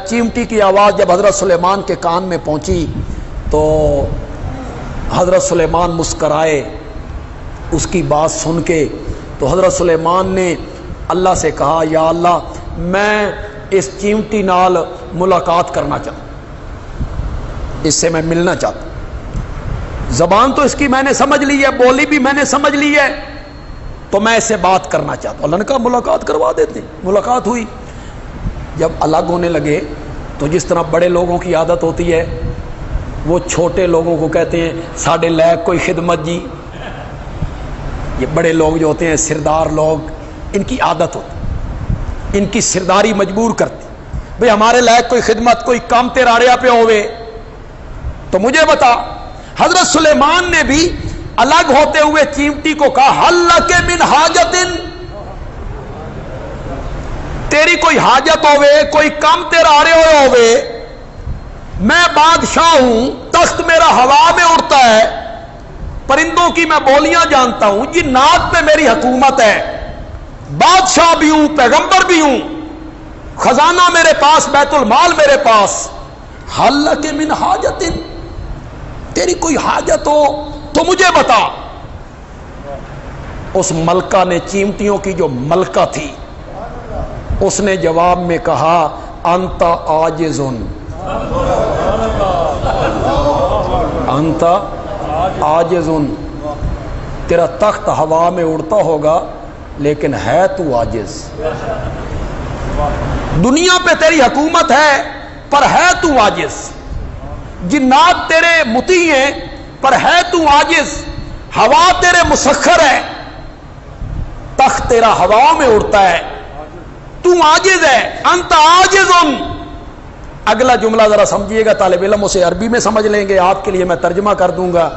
چیمٹی کی آواز جب حضرت سلیمان کے کان میں پہنچی تو حضرت سلیمان مسکرائے اس کی بات سن کے. تو حضرت سلیمان نے اللہ سے کہا یا اللہ میں اس چیمٹی نال ملاقات کرنا چاہتا ہوں، اس سے میں ملنا چاہتا ہوں. زبان تو اس کی میں نے سمجھ لی ہے، بولی بھی میں نے سمجھ لی ہے، تو میں اس سے بات کرنا چاہتا ہوں. اللہ نے کہا ملاقات کروا دیتے. ملاقات ہوئی. جب الگ ہونے لگے تو جس طرح بڑے لوگوں کی عادت ہوتی ہے وہ چھوٹے لوگوں کو کہتے ہیں ساڈے لائق کوئی خدمت جی. یہ بڑے لوگ جو ہوتے ہیں سردار لوگ، ان کی عادت ہوتی، ان کی سرداری مجبور کرتی بھئی ہمارے لائق کوئی خدمت، کوئی کام تیرا ریا پہ ہوئے تو مجھے بتا. حضرت سلیمان نے بھی الگ ہوتے ہوئے چیمٹی کو کہا حل لک من حاجت، تیری کوئی حاجت ہوئے، کوئی کام تیرا آ رہے ہوئے، میں بادشاہ ہوں، تخت میرا ہوا میں اڑتا ہے، پرندوں کی میں بولیاں جانتا ہوں، جنات پہ میری حکومت ہے، بادشاہ بھی ہوں، پیغمبر بھی ہوں، خزانہ میرے پاس، بیت المال میرے پاس. حل لک من حاجت، تیری کوئی حاجت ہو تو مجھے بتا. اس ملکہ نے، چیمٹیوں کی جو ملکہ تھی، اس نے جواب میں کہا انت عاجز، انت عاجز، تیرا تخت ہوا میں اڑتا ہوگا لیکن ہے تو عاجز. دنیا پہ تیری حکومت ہے پر ہے تو عاجز، جنات تیرے مطیع ہیں پر ہے تو عاجز، ہوا تیرے مسخر ہے، تخت تیرا ہوا میں اڑتا ہے، تو عاجز ہے. انت عاجز. اگلا جملہ ذرا سمجھیے گا، طالب علم اسے عربی میں سمجھ لیں گے، آپ کے لیے میں ترجمہ کر دوں گا.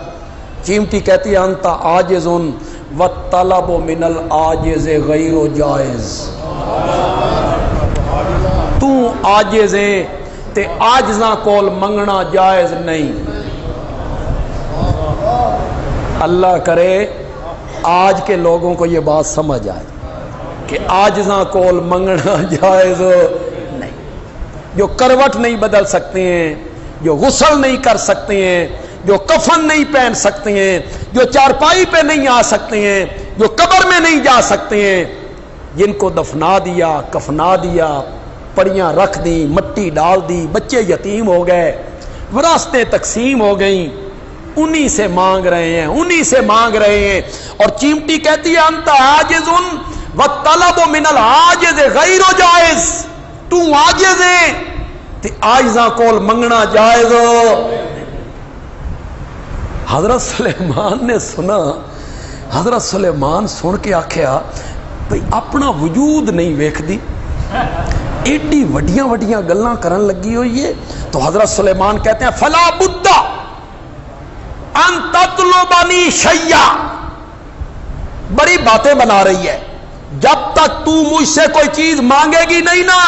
چیمٹی کہتی ہے انت عاجز والطلب من العاجز غیر جائز، تو عاجز ہے تے عاجزاں کول منگنا جائز نہیں. اللہ کرے آج کے لوگوں کو یہ بات سمجھ آئے کہ عاجزاں کول منگنا جائز نہیں. جو کروٹ نہیں بدل سکتے ہیں، جو غسل نہیں کر سکتے ہیں، جو کفن نہیں پہن سکتے ہیں، جو چارپائی پہ نہیں آ سکتے ہیں، جو قبر میں نہیں جا سکتے ہیں، جن کو دفنا دیا، کفنا دیا، پڑیاں رکھ دی، مٹی ڈال دی، بچے یتیم ہو گئے، وراثتیں تقسیم ہو گئیں، انہی سے مانگ رہے ہیں، انہی سے مانگ رہے ہیں. اور چیمٹی کہتی ہے انت عاجز والطلب من العاجز غیر جائز، تو عاجز ہے تے عاجزاں کول منگنا جائز. حضرت سلیمان نے سنا، حضرت سلیمان سن کے آکھیا بھئی اپنا وجود نہیں ویکھ دی، ایڈی وڈیاں وڈیاں گلاں کرن لگی ہوئی ہے. تو حضرت سلیمان کہتے ہیں فلا بد ان تطلبنی شیئا، بڑی باتیں بنا رہی ہے، جب تک تو مجھ سے کوئی چیز مانگے گی نہیں نا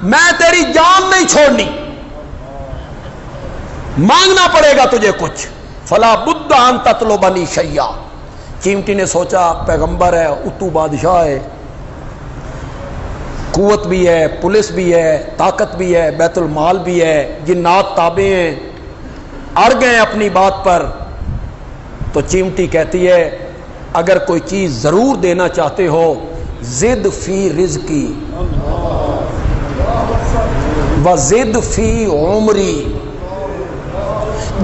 میں تیری جان نہیں چھوڑنی، مانگنا پڑے گا تجھے کچھ. فلا بد ان تطلبنی شیئا. چیمٹی نے سوچا پیغمبر ہے، اتو بادشاہ ہے، قوت بھی ہے، پولیس بھی ہے، طاقت بھی ہے، بیت المال بھی ہے، جنات تابع ہیں، اڑ گئے اپنی بات پر. تو چیمٹی کہتی ہے اگر کوئی چیز ضرور دینا چاہتے ہو زد فی رزقی وزد فی عمری،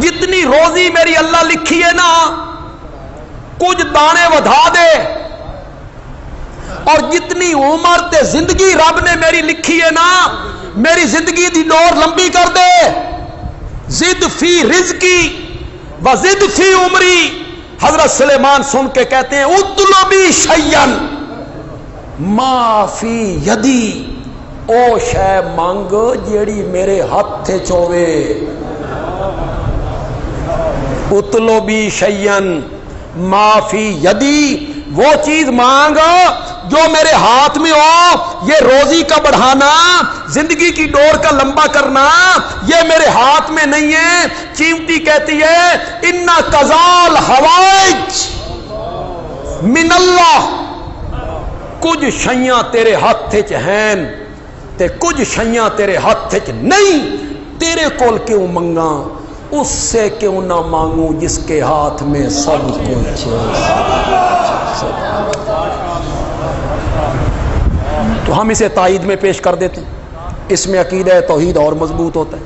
جتنی روزی میری اللہ لکھی ہے نا کچھ دانے ودھا دے، اور جتنی عمر تے زندگی رب نے میری لکھی ہے نا میری زندگی دی ڈور لمبی کر دے. زد فی رزقی وزد فی عمری. حضرت سلیمان سن کے کہتے ہیں اطلبی شیئا ما فی یدی، او شے مانگ جیڑی میرے ہاتھ چوے. اطلبی شیئا ما فی یدی، وہ چیز مانگ جو میرے ہاتھ میں ہو. یہ روزی کا بڑھانا، زندگی کی ڈور کا لمبا کرنا یہ میرے ہاتھ میں نہیں ہے. چیمٹی کہتی ہے انا قضال حوائج من اللہ، کچھ شیاں تیرے ہاتھ چ ہیں تے کچھ شیاں تیرے ہاتھ وچ نہیں، تیرے کول کیوں منگا، اس سے کیوں نہ مانگوں جس کے ہاتھ میں سب کچھ ہے۔ تو ہم اسے تائید میں پیش کر دیتے ہیں، اس میں عقیدہ توحید اور مضبوط ہوتا ہے۔